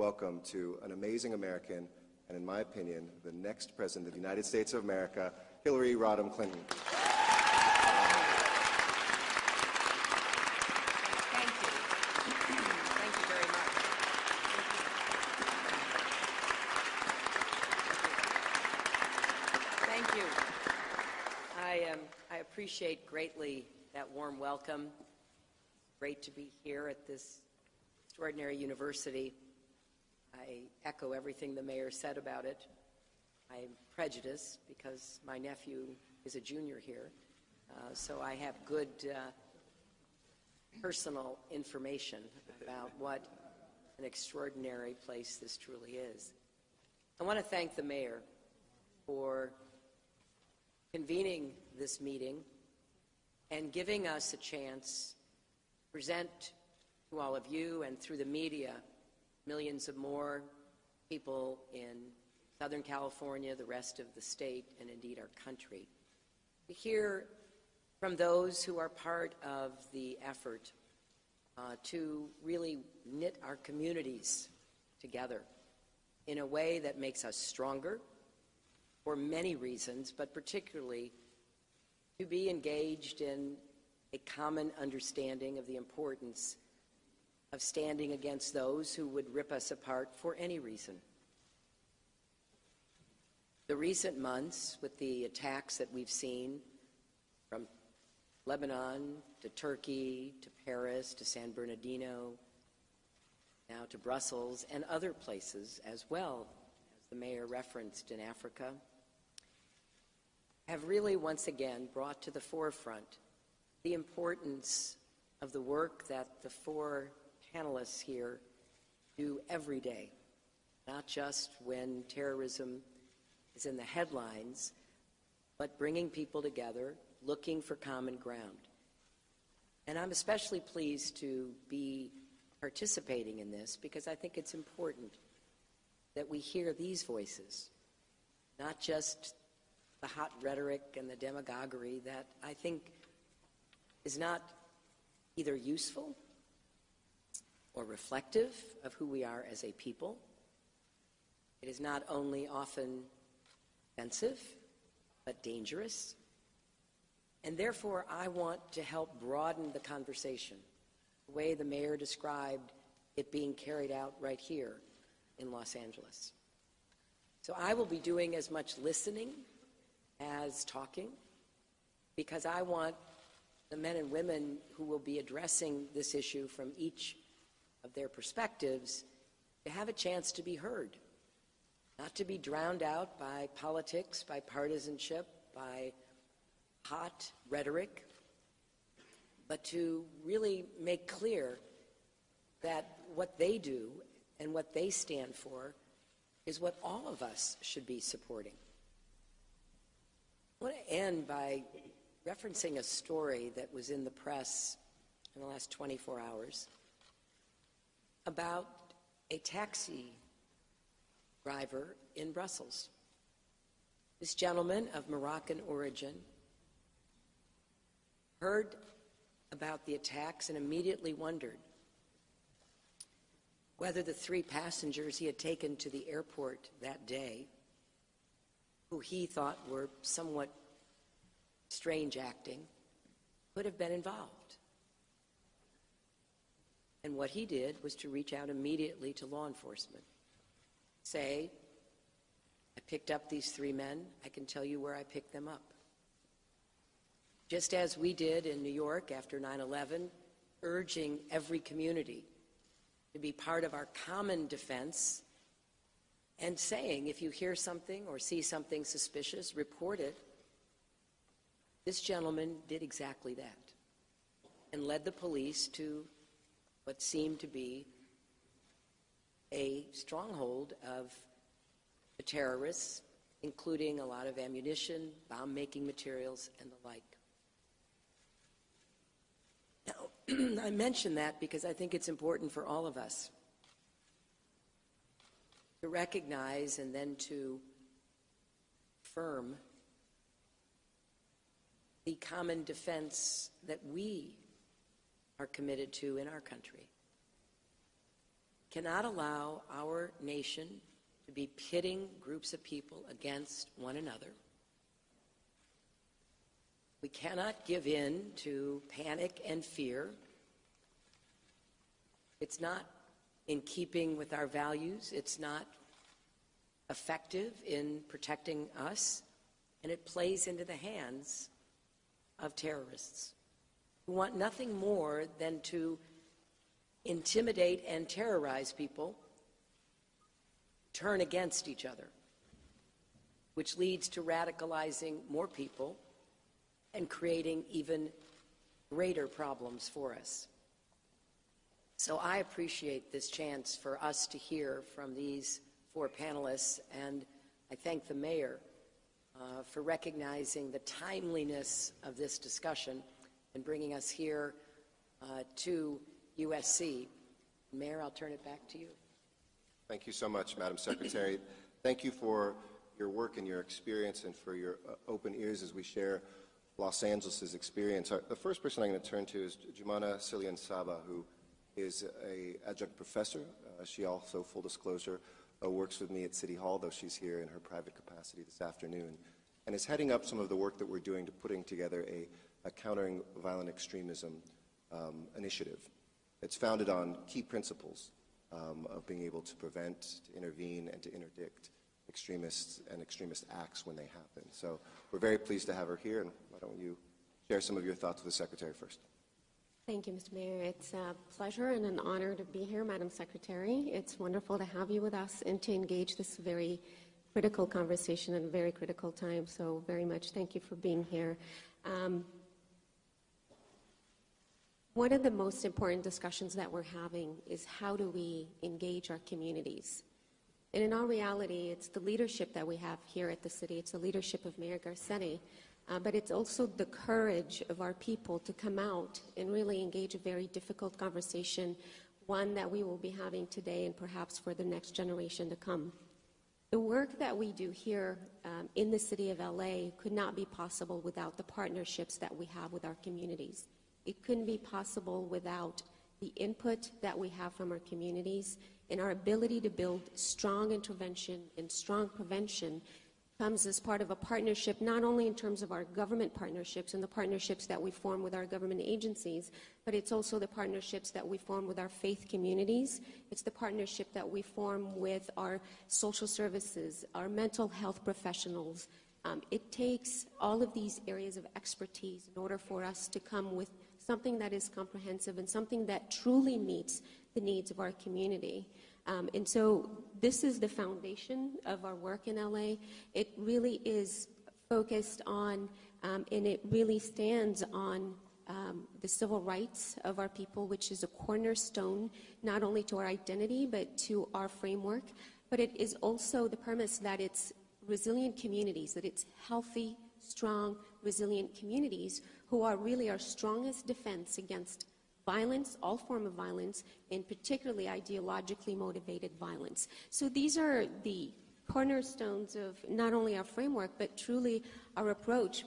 welcome to an amazing American, and in my opinion, the next President of the United States of America, Hillary Rodham Clinton. Thank you. Thank you very much. Thank you. I appreciate greatly that warm welcome. Great to be here at this extraordinary university. I echo everything the mayor said about it. I'm prejudiced because my nephew is a junior here, so I have good personal information about what an extraordinary place this truly is. I want to thank the mayor for convening this meeting and giving us a chance to present to all of you and through the media millions of more people in Southern California, the rest of the state, and indeed our country, to hear from those who are part of the effort to really knit our communities together in a way that makes us stronger for many reasons, but particularly to be engaged in a common understanding of the importance of standing against those who would rip us apart for any reason. The recent months, with the attacks that we've seen from Lebanon to Turkey to Paris to San Bernardino, now to Brussels and other places as well, as the mayor referenced in Africa, have really once again brought to the forefront the importance of the work that the four panelists here do every day, not just when terrorism is in the headlines, but bringing people together, looking for common ground. And I'm especially pleased to be participating in this because I think it's important that we hear these voices, not just the hot rhetoric and the demagoguery that I think is not either useful or reflective of who we are as a people. It is not only often offensive, but dangerous. And therefore, I want to help broaden the conversation, the way the mayor described it being carried out right here in Los Angeles. So I will be doing as much listening as talking, because I want the men and women who will be addressing this issue from each of their perspectives to have a chance to be heard, not to be drowned out by politics, by partisanship, by hot rhetoric, but to really make clear that what they do and what they stand for is what all of us should be supporting. I want to end by referencing a story that was in the press in the last 24 hours about a taxi driver in Brussels. This gentleman of Moroccan origin heard about the attacks and immediately wondered whether the 3 passengers he had taken to the airport that day, who he thought were somewhat strange acting, could have been involved. And what he did was to reach out immediately to law enforcement. Say, I picked up these 3 men, I can tell you where I picked them up. Just as we did in New York after 9/11, urging every community to be part of our common defense and saying, if you hear something or see something suspicious, report it. This gentleman did exactly that and led the police to what seemed to be a stronghold of the terrorists, including a lot of ammunition, bomb-making materials, and the like. Now, I mention that because I think it's important for all of us to recognize and then to affirm the common defense that we are committed to in our country. cannot allow our nation to be pitting groups of people against one another. We cannot give in to panic and fear. It's not in keeping with our values. It's not effective in protecting us, and it plays into the hands of terrorists who want nothing more than to intimidate and terrorize people, turn against each other, which leads to radicalizing more people and creating even greater problems for us. So I appreciate this chance for us to hear from these four panelists, and I thank the mayor for recognizing the timeliness of this discussion and bringing us here to USC. Mayor, I'll turn it back to you. Thank you so much, Madam Secretary. Thank you for your work and your experience and for your open ears as we share Los Angeles' experience. The first person I'm going to turn to is Jumana Silian Saba, who is an adjunct professor. She also, full disclosure, works with me at City Hall, though she's here in her private capacity this afternoon, and is heading up some of the work that we're doing to putting together a countering violent extremism initiative. It's founded on key principles of being able to prevent, to intervene, and to interdict extremists and extremist acts when they happen. So we're very pleased to have her here, and why don't you share some of your thoughts with the Secretary first? Thank you, Mr. Mayor. It's a pleasure and an honor to be here, Madam Secretary. It's wonderful to have you with us and to engage this very critical conversation at a very critical time. So very much thank you for being here. One of the most important discussions that we're having is how do we engage our communities? And in our reality, it's the leadership that we have here at the city. It's the leadership of Mayor Garcetti. But it's also the courage of our people to come out and really engage a very difficult conversation, one that we will be having today and perhaps for the next generation to come. The work that we do here in the city of LA could not be possible without the partnerships that we have with our communities. It couldn't be possible without the input that we have from our communities, and our ability to build strong intervention and strong prevention comes as part of a partnership, not only in terms of our government partnerships and the partnerships that we form with our government agencies, but it's also the partnerships that we form with our faith communities. It's the partnership that we form with our social services, our mental health professionals. It takes all of these areas of expertise in order for us to come with something that is comprehensive and something that truly meets the needs of our community. And so this is the foundation of our work in LA. It really is focused on, and it really stands on the civil rights of our people, which is a cornerstone not only to our identity, but to our framework. But it is also the premise that it's resilient communities, that it's healthy, strong, resilient communities who are really our strongest defense against violence, all form of violence, and particularly ideologically motivated violence. So these are the cornerstones of not only our framework, but truly our approach,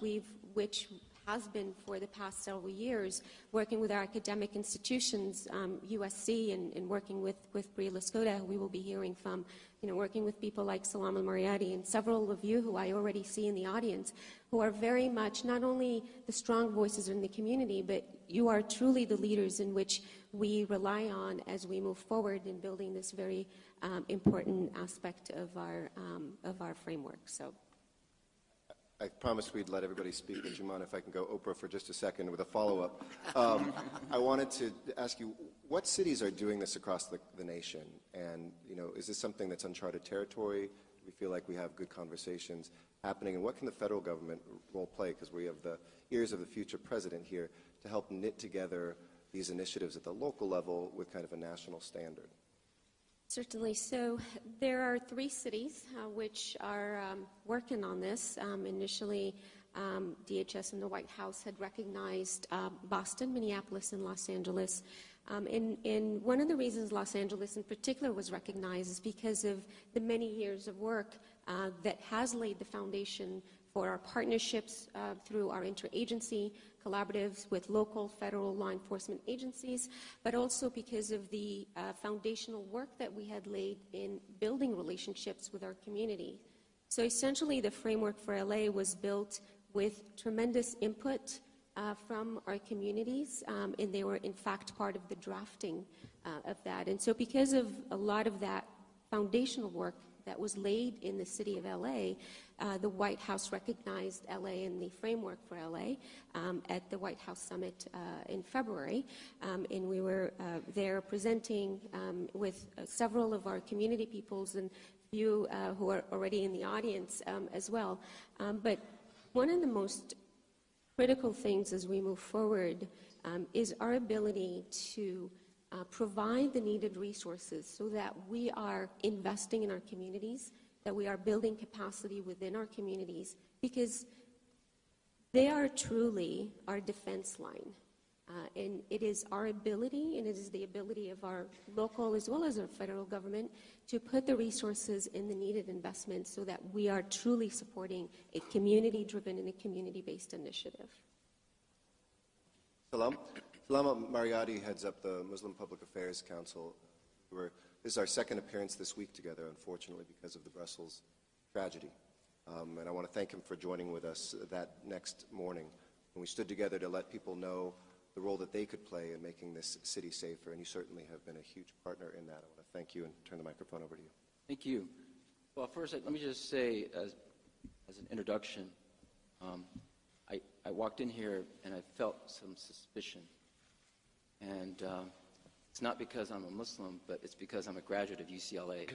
which has been for the past several years, working with our academic institutions, USC, and working with Bria Lascota, who we will be hearing from, working with people like Salam al-Mariati and several of you who I already see in the audience, who are very much not only the strong voices in the community, but you are truly the leaders in which we rely on as we move forward in building this very important aspect of our framework. So. I promised we'd let everybody speak, but Jumana, if I can go Oprah for just a second with a follow-up. I wanted to ask you, what cities are doing this across the nation? And, is this something that's uncharted territory? Do we feel like we have good conversations happening? And what can the federal government role play? Because we have the ears of the future president here to help knit together these initiatives at the local level with kind of a national standard. Certainly. So there are 3 cities which are working on this. Initially, DHS and the White House had recognized Boston, Minneapolis, and Los Angeles. And one of the reasons Los Angeles in particular was recognized is because of the many years of work that has laid the foundation for our partnerships through our interagency collaboratives with local, federal law enforcement agencies, but also because of the foundational work that we had laid in building relationships with our community. So essentially, the framework for LA was built with tremendous input from our communities, and they were in fact part of the drafting of that. And so because of a lot of that foundational work that was laid in the city of LA, the White House recognized LA in the framework for LA at the White House Summit in February. And we were there presenting with several of our community peoples and few who are already in the audience as well. But one of the most critical things as we move forward is our ability to provide the needed resources so that we are investing in our communities, that we are building capacity within our communities, because they are truly our defense line. And it is our ability, and it is the ability of our local as well as our federal government to put the resources in the needed investments so that we are truly supporting a community-driven and a community-based initiative. Salam. Salama Mariotti heads up the Muslim Public Affairs Council. This is our second appearance this week together, unfortunately, because of the Brussels tragedy. And I want to thank him for joining with us that next morning when we stood together to let people know the role that they could play in making this city safer, and you certainly have been a huge partner in that. I want to thank you and turn the microphone over to you. Thank you. Well, first, let me just say, as an introduction, I walked in here and I felt some suspicion. And it's not because I'm a Muslim, but it's because I'm a graduate of UCLA.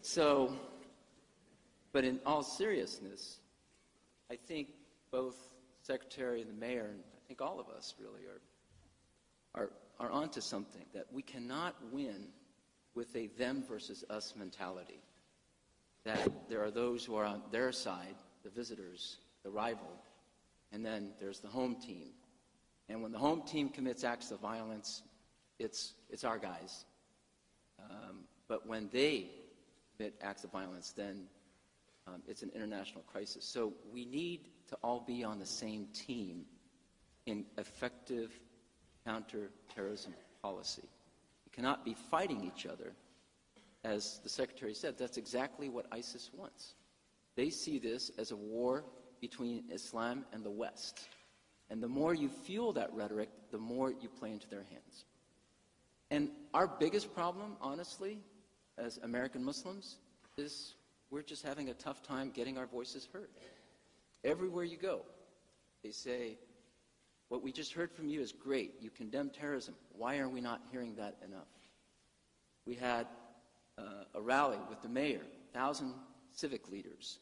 So, but in all seriousness, I think both Secretary and the Mayor, and I think all of us really are onto something, that we cannot win with a them versus us mentality. That there are those who are on their side, the visitors, the rival, and then there's the home team. And when the home team commits acts of violence, it's our guys. But when they commit acts of violence, then it's an international crisis. So we need to all be on the same team in effective counterterrorism policy. We cannot be fighting each other. As the Secretary said, that's exactly what ISIS wants. They see this as a war between Islam and the West. And the more you fuel that rhetoric, the more you play into their hands. And our biggest problem, honestly, as American Muslims, is we're just having a tough time getting our voices heard. Everywhere you go, they say, what we just heard from you is great. You condemn terrorism. Why are we not hearing that enough? We had a rally with the mayor, 1,000 civic leaders,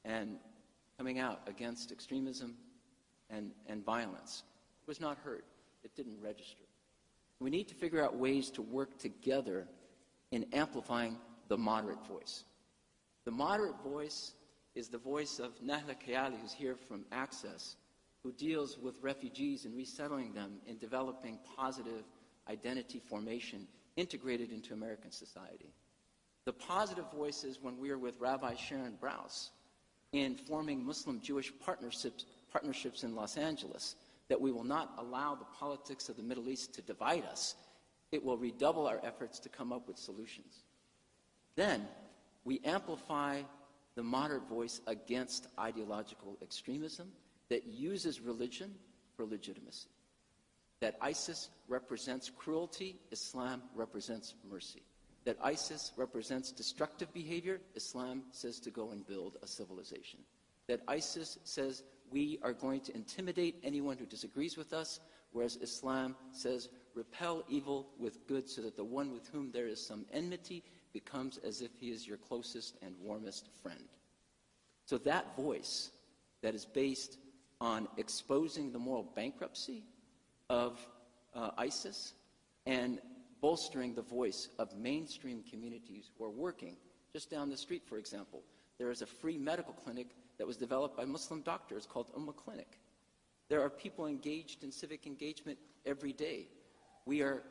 and coming out against extremism and violence. It was not heard. It didn't register. We need to figure out ways to work together in amplifying the moderate voice. The moderate voice is the voice of Nahla Kayali, who's here from Access, who deals with refugees and resettling them and developing positive identity formation integrated into American society. The positive voice is when we are with Rabbi Sharon Brous in forming Muslim-Jewish partnerships in Los Angeles, that we will not allow the politics of the Middle East to divide us. It will redouble our efforts to come up with solutions. Then we amplify the moderate voice against ideological extremism that uses religion for legitimacy. That ISIS represents cruelty, Islam represents mercy. That ISIS represents destructive behavior, Islam says to go and build a civilization. That ISIS says we are going to intimidate anyone who disagrees with us, whereas Islam says repel evil with good so that the one with whom there is some enmity becomes as if he is your closest and warmest friend. So that voice that is based on exposing the moral bankruptcy of ISIS and bolstering the voice of mainstream communities who are working. Just down the street, for example, there is a free medical clinic that was developed by Muslim doctors called Clinic. There are people engaged in civic engagement every day. We are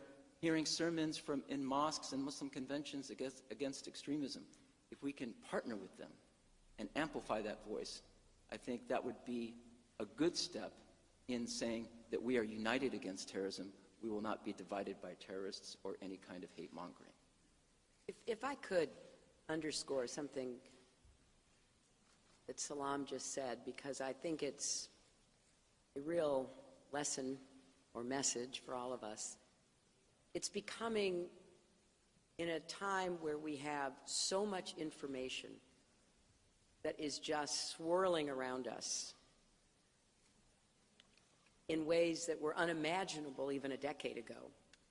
hearing sermons in mosques and Muslim conventions against extremism, if we can partner with them and amplify that voice, I think that would be a good step in saying that we are united against terrorism. We will not be divided by terrorists or any kind of hate-mongering. If I could underscore something that Salam just said, because I think it's a real lesson or message for all of us. It's becoming, in a time where we have so much information that is just swirling around us in ways that were unimaginable even a decade ago.